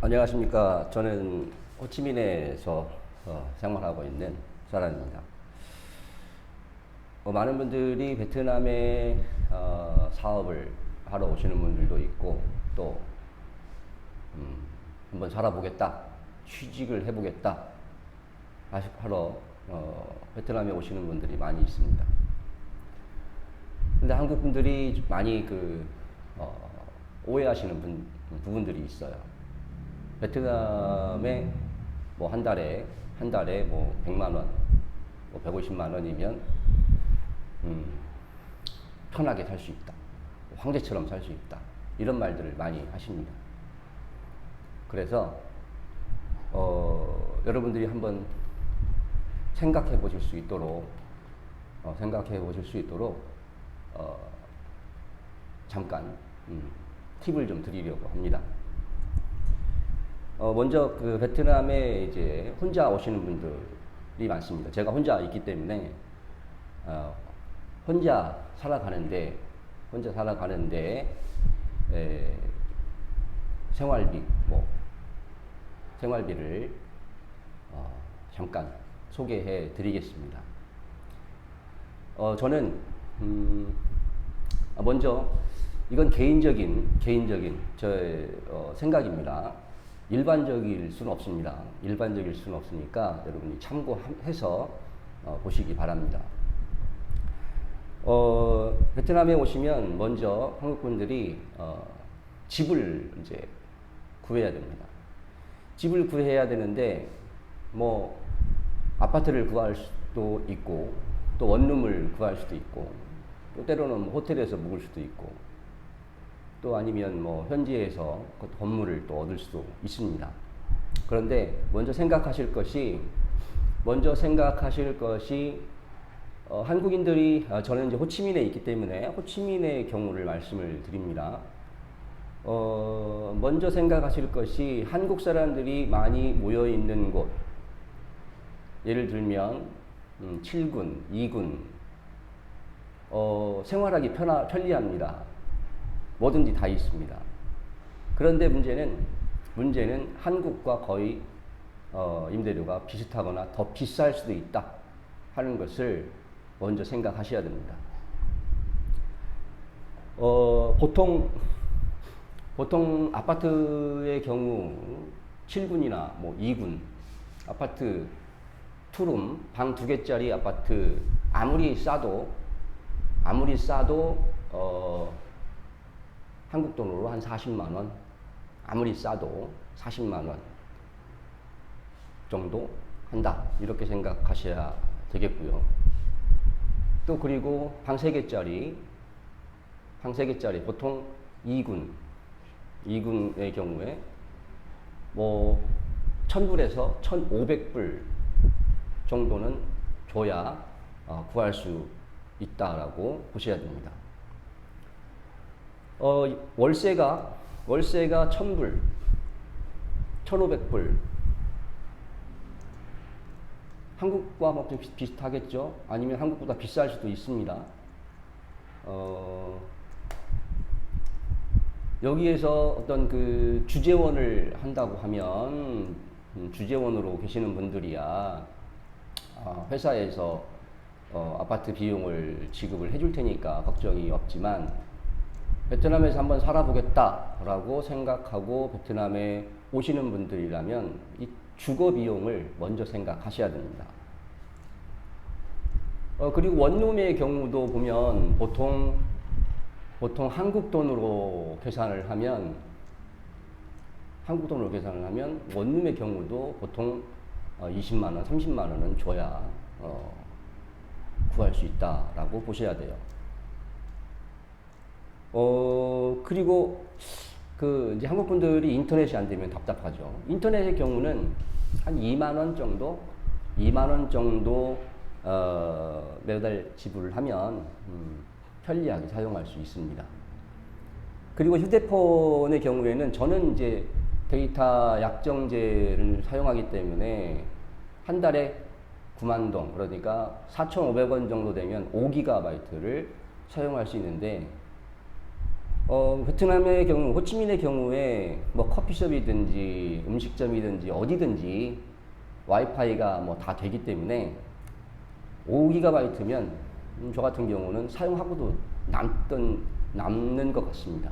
안녕하십니까. 저는 호치민에서 생활하고 있는 사람입니다. 많은 분들이 베트남에 사업을 하러 오시는 분들도 있고, 또 한번 살아보겠다, 취직을 해보겠다 하러 베트남에 오시는 분들이 많이 있습니다. 근데 한국 분들이 많이 오해하시는 부분들이 있어요. 베트남에 뭐 한 달에 뭐 100만 원, 뭐 150만 원이면 편하게 살 수 있다. 황제처럼 살 수 있다. 이런 말들을 많이 하십니다. 그래서 여러분들이 한번 생각해 보실 수 있도록 잠깐 팁을 좀 드리려고 합니다. 먼저 베트남에 이제 혼자 오시는 분들이 많습니다. 제가 혼자 있기 때문에 어, 혼자 살아가는데 에, 생활비를 잠깐 소개해 드리겠습니다. 저는 먼저 이건 개인적인 저의 생각입니다. 일반적일 수는 없습니다. 일반적일 수는 없으니까 여러분이 참고해서 보시기 바랍니다. 베트남에 오시면 먼저 한국 분들이 집을 이제 구해야 됩니다. 집을 구해야 되는데 뭐 아파트를 구할 수도 있고, 또 원룸을 구할 수도 있고, 또 때로는 호텔에서 묵을 수도 있고, 또 아니면 뭐 현지에서 건물을 또 얻을 수도 있습니다. 그런데 먼저 생각하실 것이 한국인들이 저는 이제 호치민에 있기 때문에 호치민의 경우를 말씀을 드립니다. 먼저 생각하실 것이 한국 사람들이 많이 모여 있는 곳, 예를 들면 7군, 2군, 생활하기 편리합니다. 뭐든지 다 있습니다. 그런데 문제는 한국과 거의 임대료가 비슷하거나 더 비쌀 수도 있다 하는 것을 먼저 생각하셔야 됩니다. 보통 아파트의 경우 7군이나 뭐 2군 아파트 투룸 방 2개짜리 아파트 아무리 싸도 한국 돈으로 한 40만 원, 아무리 싸도 40만 원 정도 한다, 이렇게 생각하셔야 되겠고요. 또 그리고 방 3개짜리 보통 2군의 경우에 뭐 1000불에서 1500불 정도는 줘야 구할 수 있다라고 보셔야 됩니다. 월세가 1000불, 1500불. 한국과 뭐 좀 비슷하겠죠? 아니면 한국보다 비쌀 수도 있습니다. 여기에서 어떤 주재원을 한다고 하면, 주재원으로 계시는 분들이야, 회사에서 아파트 비용을 지급을 해줄 테니까 걱정이 없지만, 베트남에서 한번 살아보겠다라고 생각하고 베트남에 오시는 분들이라면 이 주거 비용을 먼저 생각하셔야 됩니다. 그리고 원룸의 경우도 보면 보통 한국 돈으로 계산을 하면 원룸의 경우도 보통 20만 원, 30만 원은 줘야 구할 수 있다라고 보셔야 돼요. 그리고 이제 한국 분들이 인터넷이 안 되면 답답하죠. 인터넷의 경우는 한 2만 원 정도 매달 지불을 하면 편리하게 사용할 수 있습니다. 그리고 휴대폰의 경우에는 저는 이제 데이터 약정제를 사용하기 때문에 한 달에 9만 동, 그러니까 4,500원 정도 되면 5GB를 사용할 수 있는데 베트남의 경우, 호치민의 경우에 뭐 커피숍이든지 음식점이든지 어디든지 와이파이가 뭐 다 되기 때문에 5GB면 저 같은 경우는 사용하고도 남는 것 같습니다.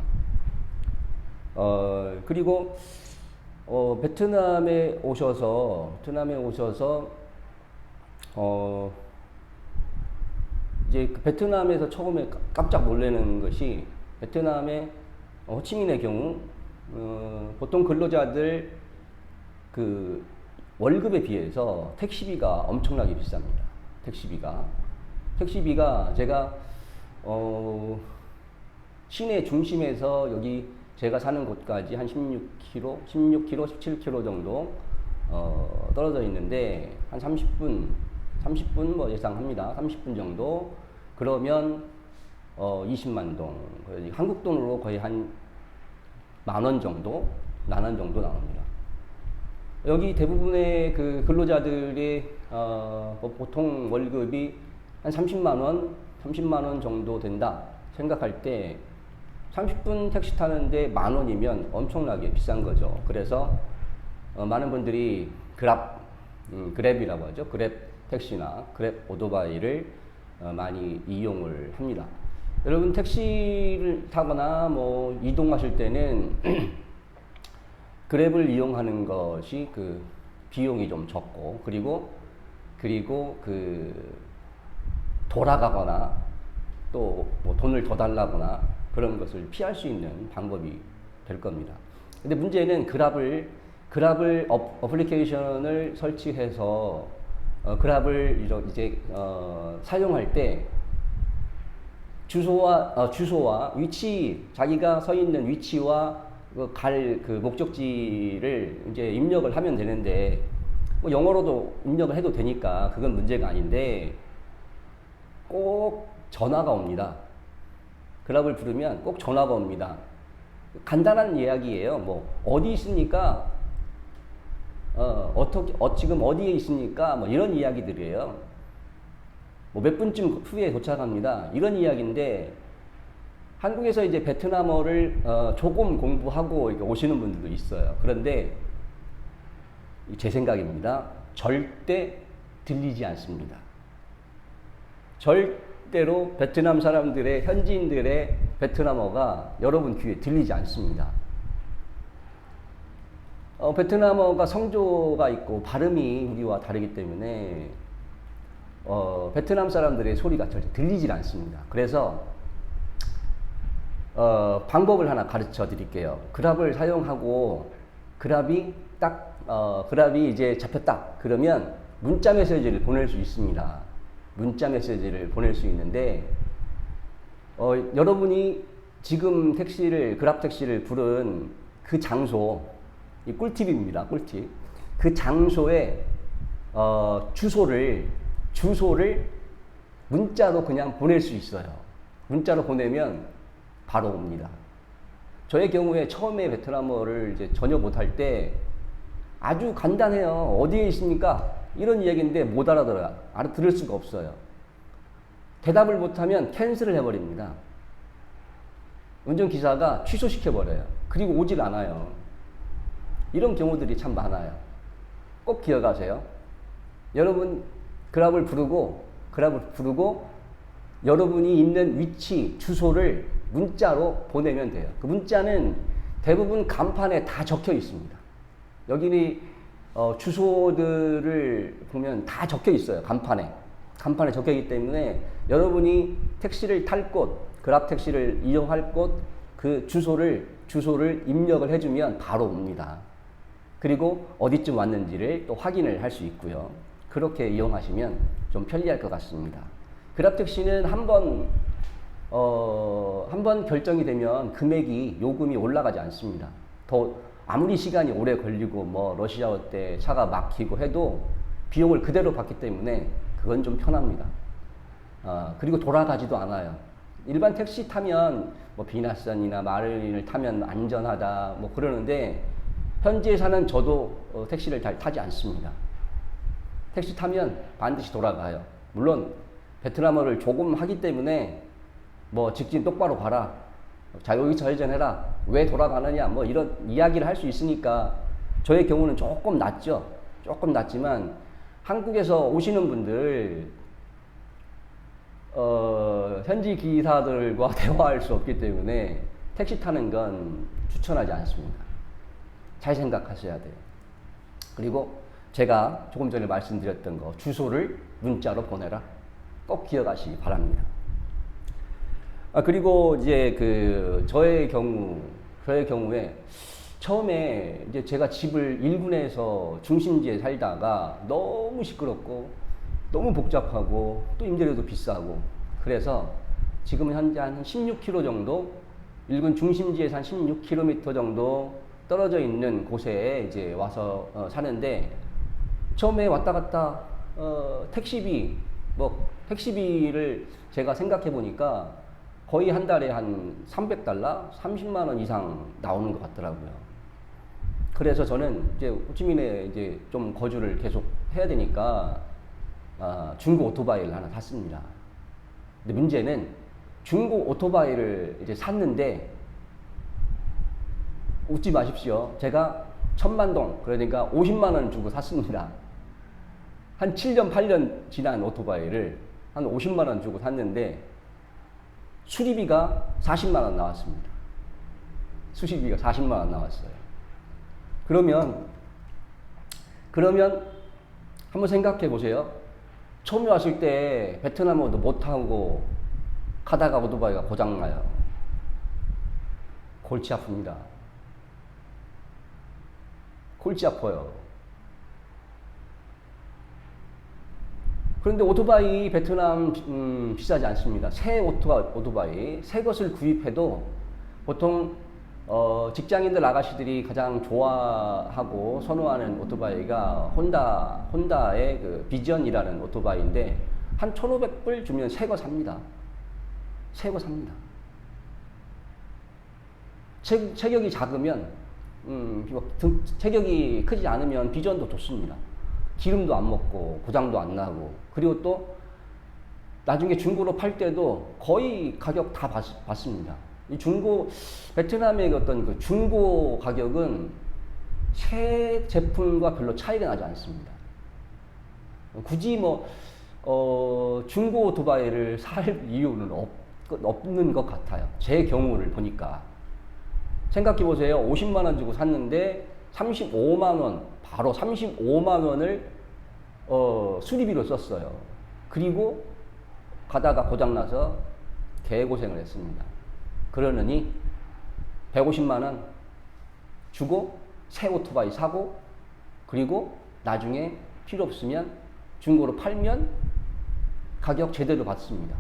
그리고 베트남에 오셔서 이제 그 베트남에서 처음에 깜짝 놀라는 것이 베트남의 호치민의 경우 보통 근로자들 그 월급에 비해서 택시비가 엄청나게 비쌉니다. 택시비가 제가 시내 중심에서 여기 제가 사는 곳까지 한 16km, 17km 정도 떨어져 있는데 한 30분 뭐 예상합니다. 30분 정도 그러면 20만 동, 한국 돈으로 거의 한 만 원 정도 나옵니다. 여기 대부분의 그 근로자들의 보통 월급이 한 30만 원 정도 된다 생각할 때 30분 택시 타는데 만 원이면 엄청나게 비싼 거죠. 그래서 많은 분들이 그랩이라고 하죠. 그랩 택시나 그랩 오토바이를 많이 이용을 합니다. 여러분 택시를 타거나 뭐 이동하실 때는 그랩을 이용하는 것이 그 비용이 좀 적고 그리고 그 돌아가거나 또 뭐 돈을 더 달라거나 그런 것을 피할 수 있는 방법이 될 겁니다. 근데 문제는 그랩을 어플리케이션을 설치해서 그랩을 이제 사용할 때 주소와 위치, 자기가 서 있는 위치와 갈 그 목적지를 이제 입력을 하면 되는데 뭐 영어로도 입력을 해도 되니까 그건 문제가 아닌데 꼭 전화가 옵니다. 그랩을 부르면 꼭 전화가 옵니다. 간단한 이야기예요. 뭐 어디 있습니까? 지금 어디에 있습니까? 뭐 이런 이야기들이에요. 뭐 몇 분쯤 후에 도착합니다. 이런 이야기인데 한국에서 이제 베트남어를 조금 공부하고 오시는 분들도 있어요. 그런데 제 생각입니다. 절대 들리지 않습니다. 절대로 베트남 사람들의 현지인들의 베트남어가 여러분 귀에 들리지 않습니다. 베트남어가 성조가 있고 발음이 우리와 다르기 때문에 베트남 사람들의 소리가 절대 들리질 않습니다. 그래서 방법을 하나 가르쳐 드릴게요. 그랩을 사용하고 그랩이 이제 잡혔다. 그러면 문자 메시지를 보낼 수 있습니다. 문자 메시지를 보낼 수 있는데 여러분이 지금 그랩 택시를 부른 그 장소, 이 꿀팁입니다. 꿀팁. 그 장소에 주소를 문자로 그냥 보낼 수 있어요. 문자로 보내면 바로 옵니다. 저의 경우에 처음에 베트남어를 이제 전혀 못할 때 아주 간단해요. 어디에 있습니까? 이런 이야기인데 못 알아들어요. 알아들을 수가 없어요. 대답을 못하면 캔슬을 해버립니다. 운전기사가 취소시켜버려요. 그리고 오질 않아요. 이런 경우들이 참 많아요. 꼭 기억하세요. 여러분 그랩을 부르고 여러분이 있는 위치, 주소를 문자로 보내면 돼요. 그 문자는 대부분 간판에 다 적혀 있습니다. 여기는 주소들을 보면 다 적혀 있어요. 간판에 적혀 있기 때문에 여러분이 택시를 탈 곳, 그랩 택시를 이용할 곳, 그 주소를 입력을 해주면 바로 옵니다. 그리고 어디쯤 왔는지를 또 확인을 할 수 있고요. 그렇게 이용하시면 좀 편리할 것 같습니다. 그랩 택시는 한 번 결정이 되면 요금이 올라가지 않습니다. 아무리 시간이 오래 걸리고 뭐 러시아어 때 차가 막히고 해도 비용을 그대로 받기 때문에 그건 좀 편합니다. 그리고 돌아가지도 않아요. 일반 택시 타면 뭐 비나선이나 마를린을 타면 안전하다 뭐 그러는데 현지에 사는 저도 택시를 잘 타지 않습니다. 택시 타면 반드시 돌아가요. 물론 베트남어를 조금 하기 때문에 뭐 직진 똑바로 가라 자격이 좌회전해라. 왜 돌아가느냐. 뭐 이런 이야기를 할 수 있으니까 저의 경우는 조금 낫죠. 조금 낫지만 한국에서 오시는 분들 현지 기사들과 대화할 수 없기 때문에 택시 타는 건 추천하지 않습니다. 잘 생각하셔야 돼요. 그리고 제가 조금 전에 말씀드렸던 거 주소를 문자로 보내라. 꼭 기억하시기 바랍니다. 그리고 이제 저의 경우에 처음에 이제 제가 집을 1군에서 중심지에 살다가 너무 시끄럽고 너무 복잡하고 또 임대료도 비싸고 그래서 지금은 현재 한 16km 정도 1군 중심지에서 한 16km 정도 떨어져 있는 곳에 이제 와서 사는데 처음에 왔다 갔다 택시비를 제가 생각해 보니까 거의 한 달에 한 300달러, 30만 원 이상 나오는 것 같더라고요. 그래서 저는 이제 호치민에 이제 좀 거주를 계속 해야 되니까 중고 오토바이를 하나 샀습니다. 근데 문제는 중고 오토바이를 이제 샀는데 웃지 마십시오. 제가 1000만동, 그러니까 50만 원 주고 샀습니다. 한 7년, 8년 지난 오토바이를 한 50만 원 주고 샀는데 수리비가 40만 원 나왔습니다. 수리비가 40만 원 나왔어요. 그러면 한번 생각해 보세요. 처음에 왔을 때 베트남어도 못하고 가다가 오토바이가 고장나요. 골치 아픕니다. 골치 아파요. 그런데 오토바이 베트남 비싸지 않습니다. 새 오토바이 새 것을 구입해도 보통 직장인들 아가씨들이 가장 좋아하고 선호하는 오토바이가 혼다의 그 비전이라는 오토바이인데 한 1,500불 주면 새 거 삽니다. 새 거 삽니다. 체격이 작으면 체격이 크지 않으면 비전도 좋습니다. 기름도 안 먹고 고장도 안 나고 그리고 또 나중에 중고로 팔 때도 거의 가격 다 받습니다. 이 베트남의 어떤 그 중고 가격은 새 제품과 별로 차이가 나지 않습니다. 굳이 중고 오토바이를 살 이유는 없는 것 같아요. 제 경우를 보니까. 생각해 보세요. 50만 원 주고 샀는데 35만 원, 바로 35만 원을 수리비로 썼어요. 그리고 가다가 고장나서 개고생을 했습니다. 그러느니 150만 원 주고 새 오토바이 사고 그리고 나중에 필요 없으면 중고로 팔면 가격 제대로 받습니다.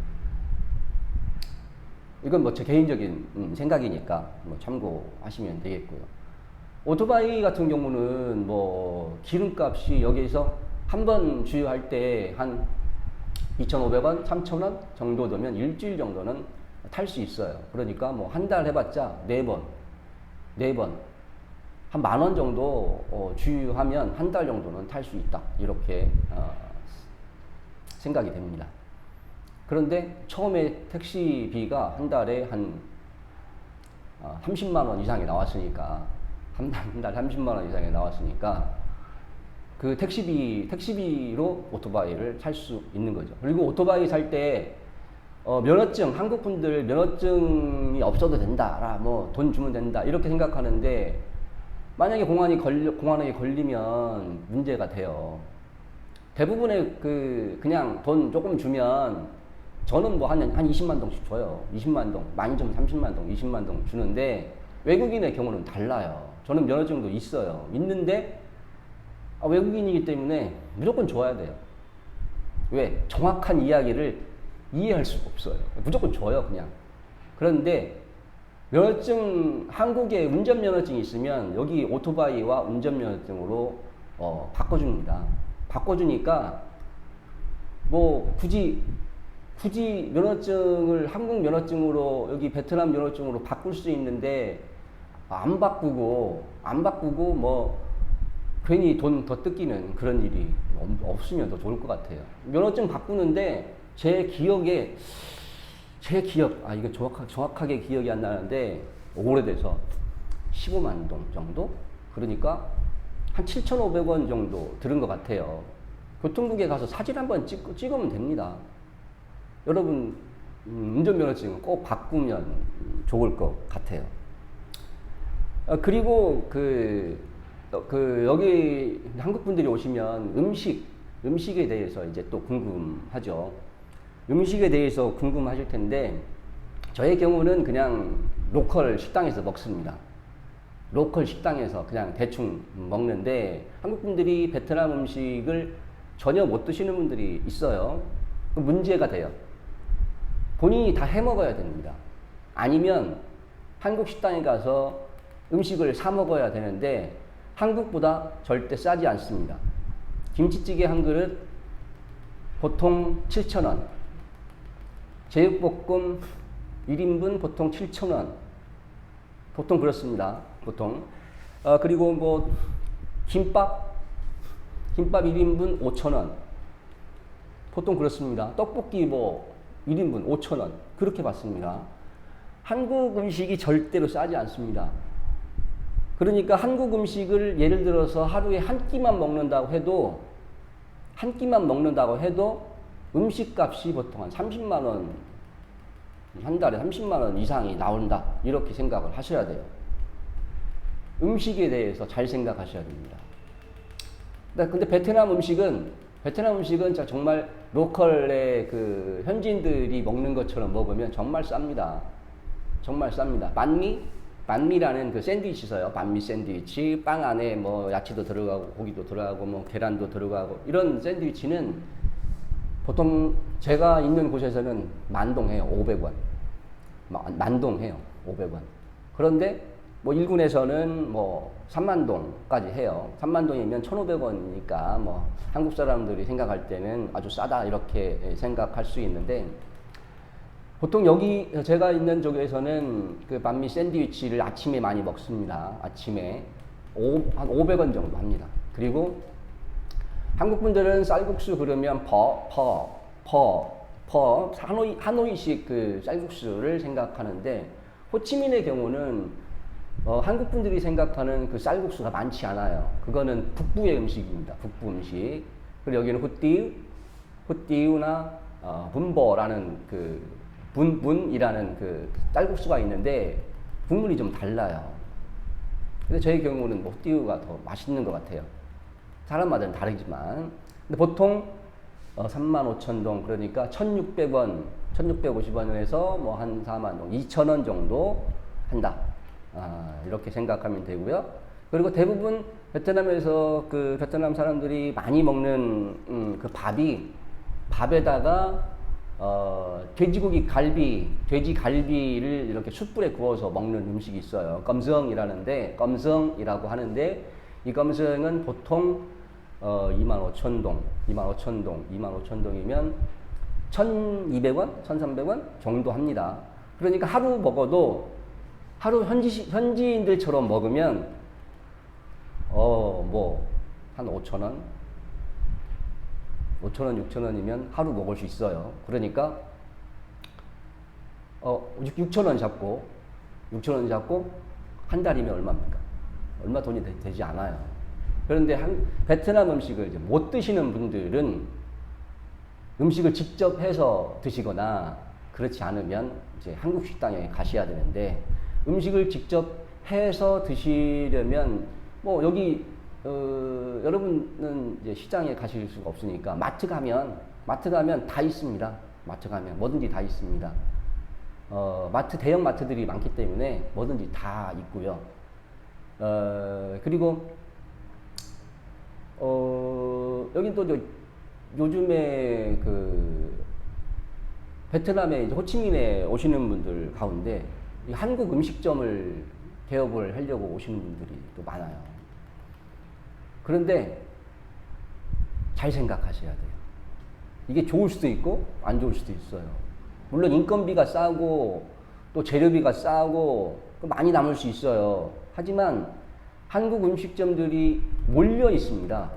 이건 뭐 제 개인적인 생각이니까 뭐 참고하시면 되겠고요. 오토바이 같은 경우는 뭐 기름값이 여기에서 한 번 주유할 때 한 2,500원, 3,000원 정도 되면 일주일 정도는 탈 수 있어요. 그러니까 뭐 한 달 해봤자 4번 한 10,000원 정도 주유하면 한 달 정도는 탈 수 있다. 이렇게 생각이 됩니다. 그런데 처음에 택시비가 한 달에 한 30만 원 이상이 나왔으니까 한 달 30만 원 이상이 나왔으니까 그 택시비로 오토바이를 살 수 있는 거죠. 그리고 오토바이 살 때 면허증, 한국 분들 면허증이 없어도 된다, 뭐 돈 주면 된다 이렇게 생각하는데 만약에 공안에 걸리면 문제가 돼요. 대부분의 그냥 돈 조금 주면 저는 뭐 한 20만 동씩 줘요. 20만 동, 많이 좀 30만 동, 20만 동 주는데 외국인의 경우는 달라요. 저는 면허증도 있어요. 있는데 외국인이기 때문에 무조건 줘야 돼요. 왜? 정확한 이야기를 이해할 수가 없어요. 무조건 줘요, 그냥. 그런데 면허증, 한국에 운전면허증이 있으면 여기 오토바이와 운전면허증으로 바꿔줍니다. 바꿔주니까 뭐 굳이 면허증을 한국 면허증으로 여기 베트남 면허증으로 바꿀 수 있는데 안 바꾸고 뭐 괜히 돈 더 뜯기는 그런 일이 없으면 더 좋을 것 같아요. 면허증 바꾸는데 제 기억에 제 기억, 이거 정확하게 기억이 안 나는데 오래돼서 15만 동 정도? 그러니까 한 7,500원 정도 들은 것 같아요. 교통국에 가서 사진 한번 찍으면 됩니다. 여러분 운전면허증 꼭 바꾸면 좋을 것 같아요. 그리고 여기 한국 분들이 오시면 음식에 대해서 이제 또 궁금하죠. 음식에 대해서 궁금하실 텐데 저의 경우는 그냥 로컬 식당에서 먹습니다. 로컬 식당에서 그냥 대충 먹는데 한국 분들이 베트남 음식을 전혀 못 드시는 분들이 있어요. 문제가 돼요. 본인이 다 해 먹어야 됩니다. 아니면 한국 식당에 가서 음식을 사 먹어야 되는데 한국보다 절대 싸지 않습니다. 김치찌개 한 그릇 보통 7,000원, 제육볶음 1인분 보통 7,000원, 보통 그렇습니다. 보통. 그리고 뭐 김밥 1인분 5,000원, 보통 그렇습니다. 떡볶이 뭐 1인분 5,000원 그렇게 받습니다. 한국 음식이 절대로 싸지 않습니다. 그러니까 한국 음식을 예를 들어서 하루에 한 끼만 먹는다고 해도 음식값이 보통 한 30만 원, 한 달에 30만 원 이상이 나온다 이렇게 생각을 하셔야 돼요. 음식에 대해서 잘 생각하셔야 됩니다. 근데 베트남 음식은 정말 로컬의 그 현지인들이 먹는 것처럼 먹으면 정말 쌉니다. 정말 쌉니다. 반미라는 그 샌드위치 있어요. 반미 샌드위치. 빵 안에 뭐 야채도 들어가고 고기도 들어가고 뭐 계란도 들어가고 이런 샌드위치는 보통 제가 있는 곳에서는 만동해요. 500원. 만동해요. 500원. 그런데 뭐 일군에서는 뭐 3만동까지 해요. 3만동이면 1,500원이니까 뭐 한국 사람들이 생각할 때는 아주 싸다 이렇게 생각할 수 있는데 보통 여기 제가 있는 쪽에서는 그 반미 샌드위치를 아침에 많이 먹습니다. 아침에 한 500원 정도 합니다. 그리고 한국 분들은 쌀국수 그러면 하노이식 그 쌀국수를 생각하는데 호치민의 경우는 한국 분들이 생각하는 그 쌀국수가 많지 않아요. 그거는 북부의 음식입니다. 북부 음식. 그리고 여기는 후띠우나 분보라는 그 분이라는 그 쌀국수가 있는데 국물이 좀 달라요. 근데 저희 경우는 뭐 후띠우가 더 맛있는 것 같아요. 사람마다는 다르지만. 근데 보통 35,000동 그러니까 1,600원, 1,650원에서 뭐 한 4만동, 2,000원 정도 한다. 이렇게 생각하면 되고요. 그리고 대부분 베트남에서 그 베트남 사람들이 많이 먹는 그 밥에다가 돼지 갈비를 이렇게 숯불에 구워서 먹는 음식이 있어요. 껌성이라고 하는데 이 껌성은 보통 25,000동, 25,000동이면 1,200원, 1,300원 정도 합니다. 그러니까 하루 먹어도 하루 현지인들처럼 먹으면 뭐 한 5,000원, 6,000원이면 하루 먹을 수 있어요. 그러니까 6,000원 잡고 한 달이면 얼마입니까? 얼마 돈이 되지 않아요. 그런데 베트남 음식을 이제 못 드시는 분들은 음식을 직접 해서 드시거나 그렇지 않으면 이제 한국 식당에 가셔야 되는데 음식을 직접 해서 드시려면 뭐 여기 여러분은 이제 시장에 가실 수가 없으니까 마트 가면 다 있습니다. 마트 가면 뭐든지 다 있습니다. 대형 마트들이 많기 때문에 뭐든지 다 있고요. 그리고 여긴 또 요즘에 그 베트남에 이제 호치민에 오시는 분들 가운데 한국 음식점을 개업을 하려고 오시는 분들이 또 많아요. 그런데 잘 생각하셔야 돼요. 이게 좋을 수도 있고 안 좋을 수도 있어요. 물론 인건비가 싸고 또 재료비가 싸고 많이 남을 수 있어요. 하지만 한국 음식점들이 몰려 있습니다.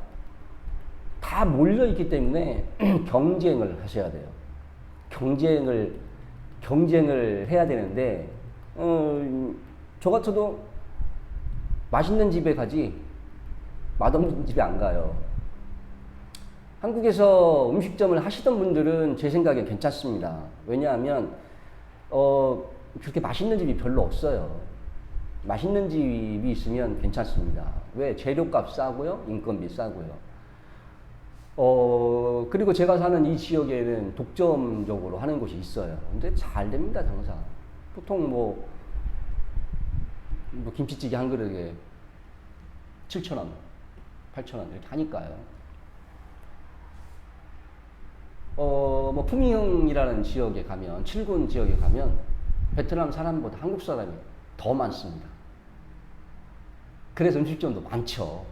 다 몰려 있기 때문에 경쟁을 하셔야 돼요. 경쟁을 해야 되는데 저 같아도 맛있는 집에 가지 맛없는 집에 안 가요. 한국에서 음식점을 하시던 분들은 제 생각엔 괜찮습니다. 왜냐하면 그렇게 맛있는 집이 별로 없어요. 맛있는 집이 있으면 괜찮습니다. 왜? 재료값 싸고요, 인건비 싸고요. 그리고 제가 사는 이 지역에는 독점적으로 하는 곳이 있어요. 근데 잘 됩니다, 장사. 보통 뭐 김치찌개 한 그릇에 7,000원, 8,000원 이렇게 하니까요. 뭐 풍이흥이라는 지역에 가면, 칠군 지역에 가면 베트남 사람보다 한국 사람이 더 많습니다. 그래서 음식점도 많죠.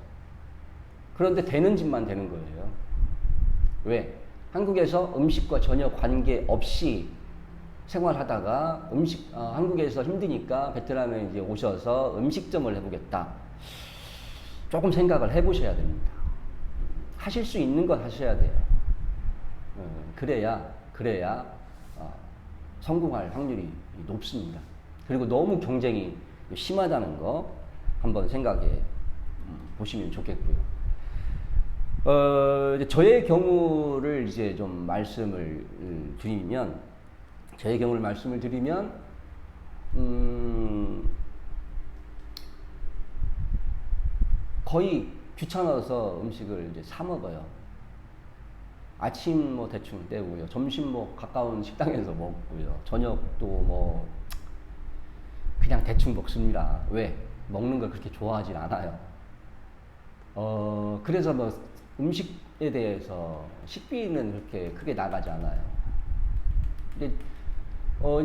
그런데 되는 집만 되는 거예요. 왜? 한국에서 음식과 전혀 관계 없이 생활하다가 한국에서 힘드니까 베트남에 이제 오셔서 음식점을 해보겠다. 조금 생각을 해보셔야 됩니다. 하실 수 있는 건 하셔야 돼요. 그래야 성공할 확률이 높습니다. 그리고 너무 경쟁이 심하다는 거 한번 생각해 보시면 좋겠고요. 이제 저의 경우를 이제 좀 말씀을 드리면, 거의 귀찮아서 음식을 이제 사 먹어요. 아침 뭐 대충 때우고요. 점심 뭐 가까운 식당에서 먹고요. 저녁도 뭐 그냥 대충 먹습니다. 왜? 먹는 걸 그렇게 좋아하진 않아요. 그래서 뭐 음식에 대해서 식비는 그렇게 크게 나가지 않아요. 이제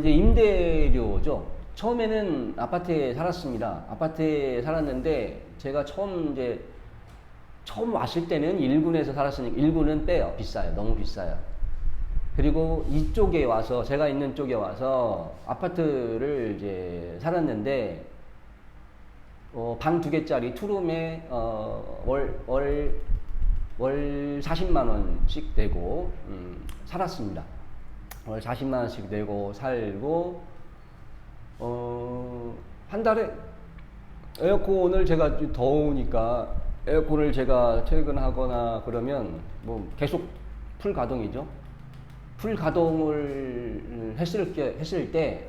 임대료죠. 처음에는 아파트에 살았습니다. 아파트에 살았는데 제가 처음 왔을 때는 1군에서 살았으니까 1군은 빼요. 비싸요. 너무 비싸요. 그리고 이쪽에 와서, 제가 있는 쪽에 와서 아파트를 이제 살았는데 방 2개짜리 투룸에 월 40만 원씩 내고 살았습니다. 월 40만 원씩 내고 살고 한 달에 에어컨을 제가 더우니까 에어컨을 제가 퇴근하거나 그러면 뭐 계속 풀 가동이죠. 풀 가동을 했을 때